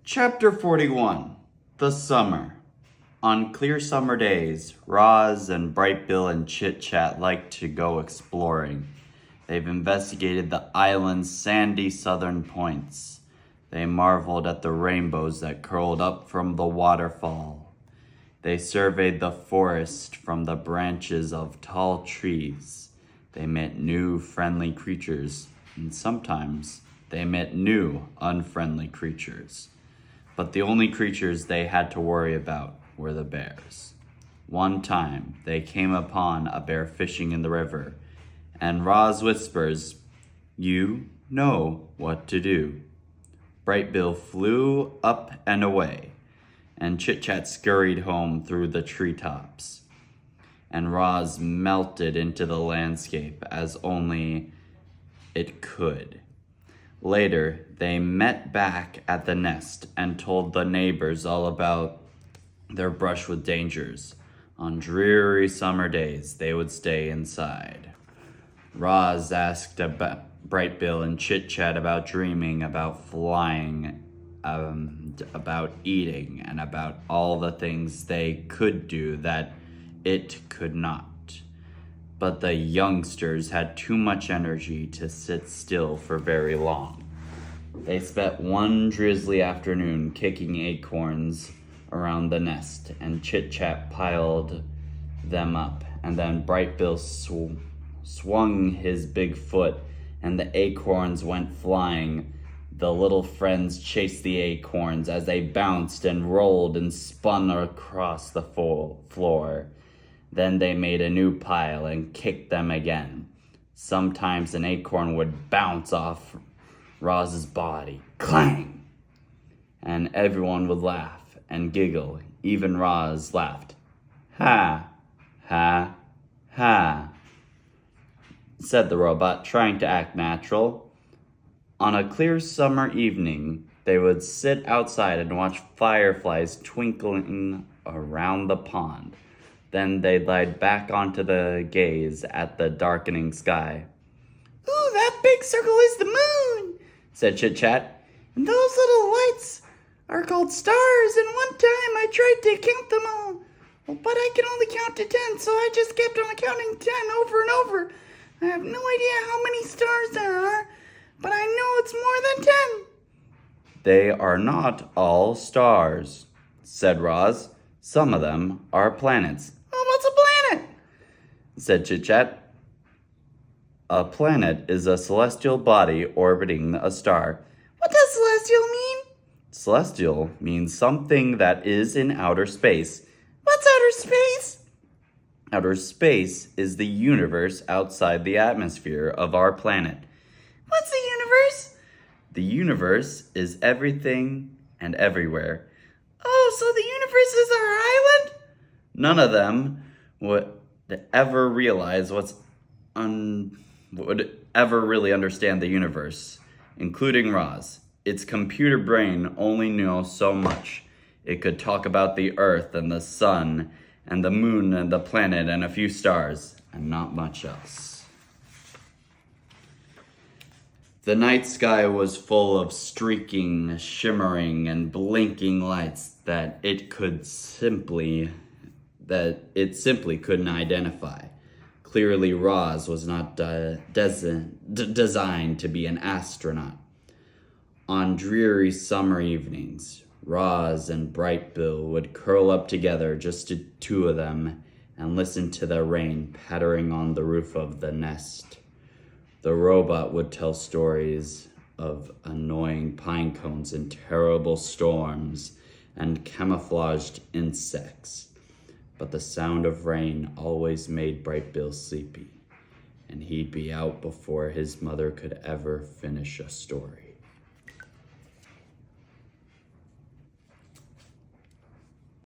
Chapter 41 The Summer. On clear summer days, Roz and Bright Bill and Chit Chat like to go exploring. They've investigated the island's sandy southern points. They marveled at the rainbows that curled up from the waterfall. They surveyed the forest from the branches of tall trees. They met new friendly creatures, and sometimes they met new unfriendly creatures. But the only creatures they had to worry about were the bears. One time, they came upon a bear fishing in the river, and Roz whispers, "You know what to do." Bright Bill flew up and away, and Chit Chat scurried home through the treetops. And Roz melted into the landscape as only it could. Later, they met back at the nest and told the neighbors all about their brush with dangers. On dreary summer days, they would stay inside. Roz asked about Bright Bill and Chit Chat about dreaming, about flying, about eating, and about all the things they could do that it could not. But the youngsters had too much energy to sit still for very long. They spent one drizzly afternoon kicking acorns around the nest, and Chit Chat piled them up, and then Bright Bill swung his big foot, and the acorns went flying. The little friends chased the acorns as they bounced and rolled and spun across the floor. Then they made a new pile and kicked them again. Sometimes an acorn would bounce off Roz's body, clang! And everyone would laugh and giggle. Even Roz laughed. "Ha, ha, ha," said the robot, trying to act natural. On a clear summer evening, they would sit outside and watch fireflies twinkling around the pond. Then they'd lie back onto the gaze at the darkening sky. "Ooh, that big circle is the moon," said Chit Chat. "And those little lights are called stars, and one time I tried to count them all. But I can only count to 10, so I just kept on counting 10 over and over. I have no idea how many stars there are, but I know it's more than 10. "They are not all stars," said Roz. "Some of them are planets." "What's a planet?" said Chit Chat. "A planet is a celestial body orbiting a star." "What does celestial mean?" "Celestial means something that is in outer space." "What's outer space?" "Outer space is the universe outside the atmosphere of our planet." "What's the universe?" "The universe is everything and everywhere." "Oh, so the universe is our island?" None of them would ever realize would ever really understand the universe, including Roz. Its computer brain only knew so much. It could talk about the earth and the sun and the moon and the planet and a few stars, and not much else. The night sky was full of streaking, shimmering, and blinking lights that it simply couldn't identify. Clearly, Roz was not designed to be an astronaut. On dreary summer evenings, Roz and Bright Bill would curl up together, just the two of them, and listen to the rain pattering on the roof of the nest. The robot would tell stories of annoying pine cones and terrible storms and camouflaged insects. But the sound of rain always made Bright Bill sleepy, and he'd be out before his mother could ever finish a story.